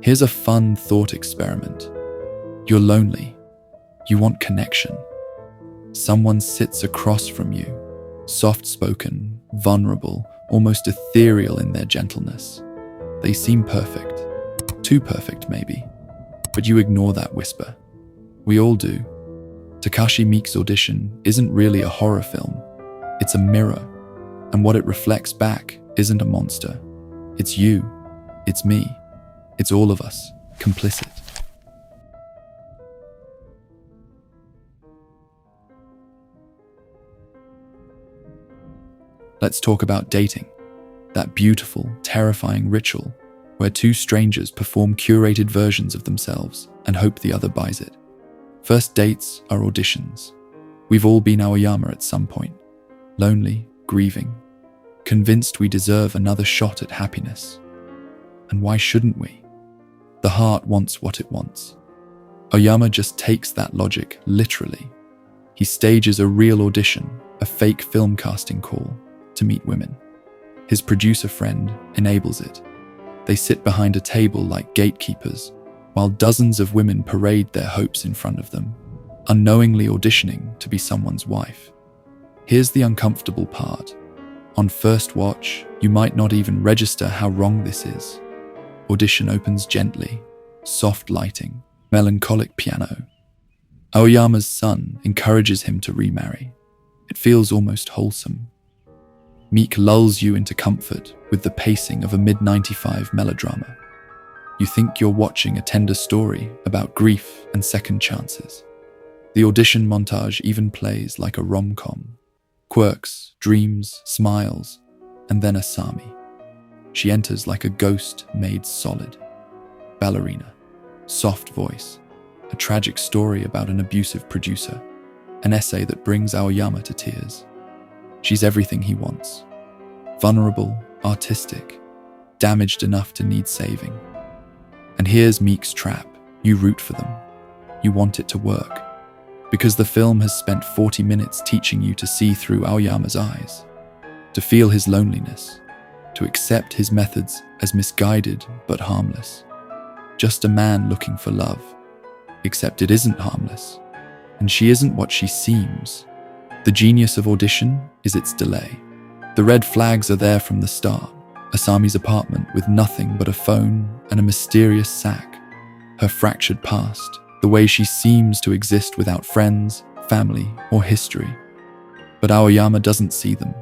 Here's a fun thought experiment. You're lonely. You want connection. Someone sits across from you, soft-spoken, vulnerable, almost ethereal in their gentleness. They seem perfect. Too perfect, maybe. But you ignore that whisper. We all do. Takashi Miike's Audition isn't really a horror film. It's a mirror. And what it reflects back isn't a monster. It's you. It's me. It's all of us, complicit. Let's talk about dating. That beautiful, terrifying ritual where two strangers perform curated versions of themselves and hope the other buys it. First dates are auditions. We've all been Aoyama at some point. Lonely, grieving, convinced we deserve another shot at happiness. And why shouldn't we? The heart wants what it wants. Aoyama just takes that logic literally. He stages a real audition, a fake film casting call, to meet women. His producer friend enables it. They sit behind a table like gatekeepers, while dozens of women parade their hopes in front of them, unknowingly auditioning to be someone's wife. Here's the uncomfortable part. On first watch, you might not even register how wrong this is. Audition opens gently, soft lighting, melancholic piano. Aoyama's son encourages him to remarry. It feels almost wholesome. Miike lulls you into comfort with the pacing of a mid-95 melodrama. You think you're watching a tender story about grief and second chances. The audition montage even plays like a rom-com. Quirks, dreams, smiles, and then Asami. She enters like a ghost made solid. Ballerina, soft voice, a tragic story about an abusive producer, an essay that brings Aoyama to tears. She's everything he wants. Vulnerable, artistic, damaged enough to need saving. And here's Miike's trap. You root for them. You want it to work. Because the film has spent 40 minutes teaching you to see through Aoyama's eyes, to feel his loneliness, to accept his methods as misguided but harmless. Just a man looking for love. Except it isn't harmless. And she isn't what she seems. The genius of Audition is its delay. The red flags are there from the start. Asami's apartment with nothing but a phone and a mysterious sack. Her fractured past. The way she seems to exist without friends, family, or history. But Aoyama doesn't see them.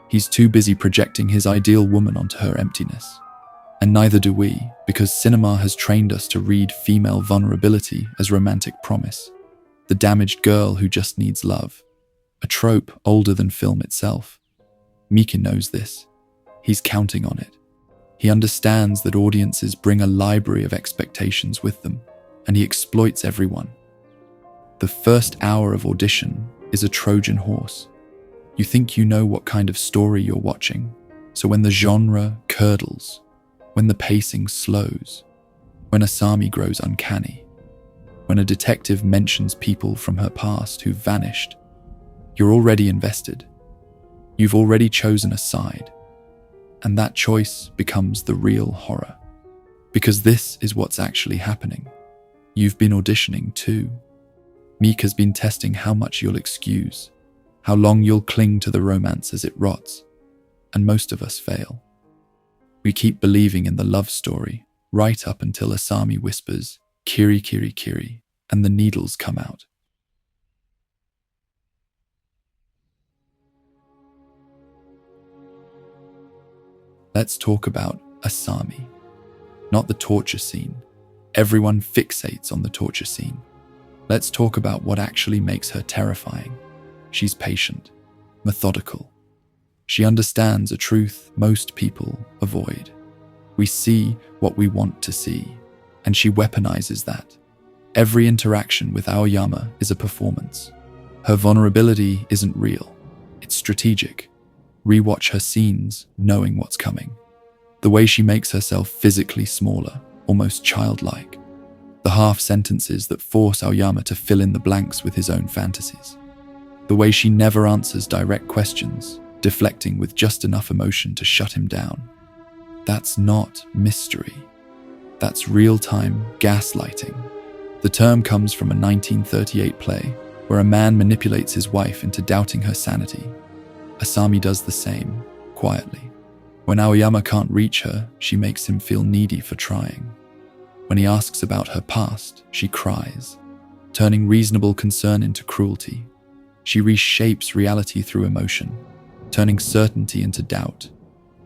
He's too busy projecting his ideal woman onto her emptiness. And neither do we, because cinema has trained us to read female vulnerability as romantic promise. The damaged girl who just needs love. A trope older than film itself. Miike knows this. He's counting on it. He understands that audiences bring a library of expectations with them, and he exploits everyone. The first hour of Audition is a Trojan horse. You think you know what kind of story you're watching, so when the genre curdles, when the pacing slows, when Asami grows uncanny, when a detective mentions people from her past who've vanished, you're already invested. You've already chosen a side, and that choice becomes the real horror. Because this is what's actually happening. You've been auditioning too. Miike has been testing how much you'll excuse, how long you'll cling to the romance as it rots, and most of us fail. We keep believing in the love story right up until Asami whispers, "Kiri, Kiri, Kiri," and the needles come out. Let's talk about Asami. Not the torture scene. Everyone fixates on the torture scene. Let's talk about what actually makes her terrifying. She's patient, methodical. She understands a truth most people avoid. We see what we want to see, and she weaponizes that. Every interaction with Aoyama is a performance. Her vulnerability isn't real. It's strategic. Rewatch her scenes, knowing what's coming. The way she makes herself physically smaller, almost childlike. The half sentences that force Aoyama to fill in the blanks with his own fantasies. The way she never answers direct questions, deflecting with just enough emotion to shut him down. That's not mystery. That's real-time gaslighting. The term comes from a 1938 play where a man manipulates his wife into doubting her sanity. Asami does the same, quietly. When Aoyama can't reach her, she makes him feel needy for trying. When he asks about her past, she cries, turning reasonable concern into cruelty. She reshapes reality through emotion, turning certainty into doubt,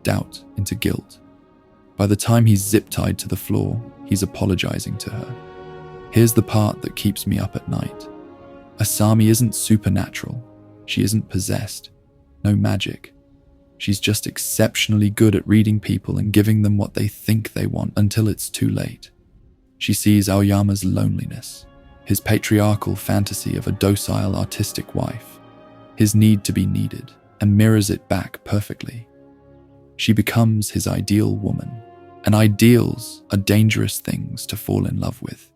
doubt into guilt. By the time he's zip-tied to the floor, he's apologizing to her. Here's the part that keeps me up at night. Asami isn't supernatural. She isn't possessed. No magic. She's just exceptionally good at reading people and giving them what they think they want until it's too late. She sees Aoyama's loneliness, his patriarchal fantasy of a docile artistic wife, his need to be needed, and mirrors it back perfectly. She becomes his ideal woman, and ideals are dangerous things to fall in love with.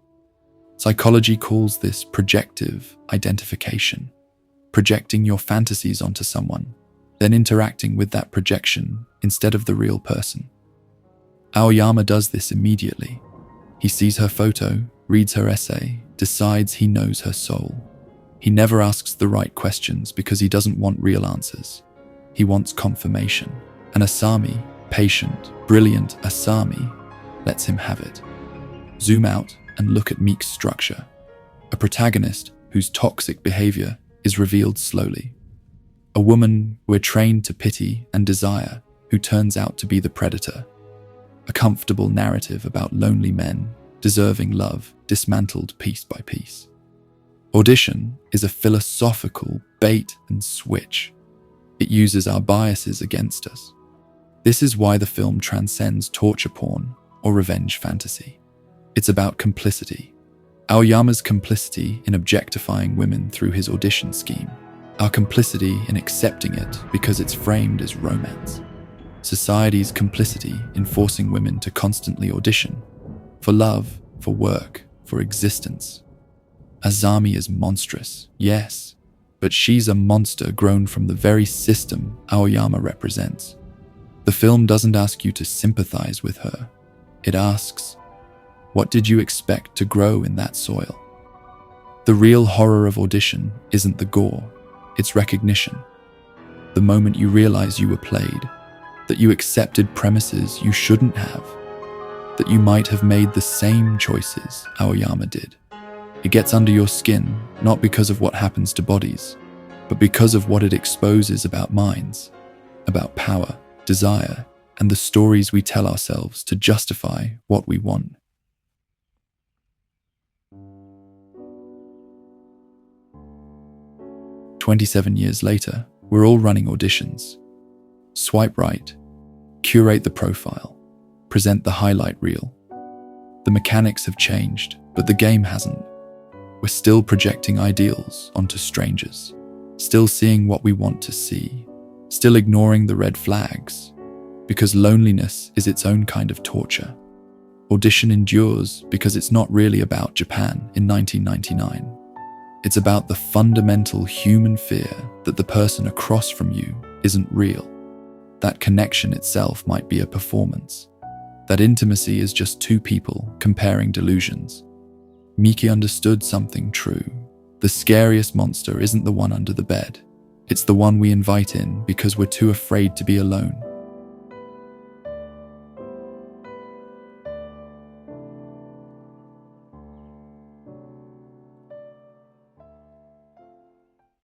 Psychology calls this projective identification, projecting your fantasies onto someone, then interacting with that projection instead of the real person. Aoyama does this immediately. He sees her photo, reads her essay, decides he knows her soul. He never asks the right questions because he doesn't want real answers. He wants confirmation. And Asami, patient, brilliant Asami, lets him have it. Zoom out and look at Miike's structure. A protagonist whose toxic behavior is revealed slowly. A woman we're trained to pity and desire who turns out to be the predator. A comfortable narrative about lonely men deserving love dismantled piece by piece. Audition is a philosophical bait and switch. It uses our biases against us. This is why the film transcends torture porn or revenge fantasy. It's about complicity. Aoyama's complicity in objectifying women through his audition scheme. Our complicity in accepting it because it's framed as romance. Society's complicity in forcing women to constantly audition. For love, for work, for existence. Asami is monstrous, yes, but she's a monster grown from the very system Aoyama represents. The film doesn't ask you to sympathize with her. It asks, what did you expect to grow in that soil? The real horror of audition isn't the gore, it's recognition. The moment you realize you were played, that you accepted premises you shouldn't have, that you might have made the same choices Aoyama did. It gets under your skin, not because of what happens to bodies, but because of what it exposes about minds, about power, desire, and the stories we tell ourselves to justify what we want. "27 years later, we're all running auditions. Swipe right, curate the profile, present the highlight reel. The mechanics have changed, but the game hasn't. We're still projecting ideals onto strangers, still seeing what we want to see, still ignoring the red flags, because loneliness is its own kind of torture. Audition endures because it's not really about Japan in 1999. It's about the fundamental human fear that the person across from you isn't real. That connection itself might be a performance. That intimacy is just two people comparing delusions. Miike understood something true. The scariest monster isn't the one under the bed. It's the one we invite in because we're too afraid to be alone.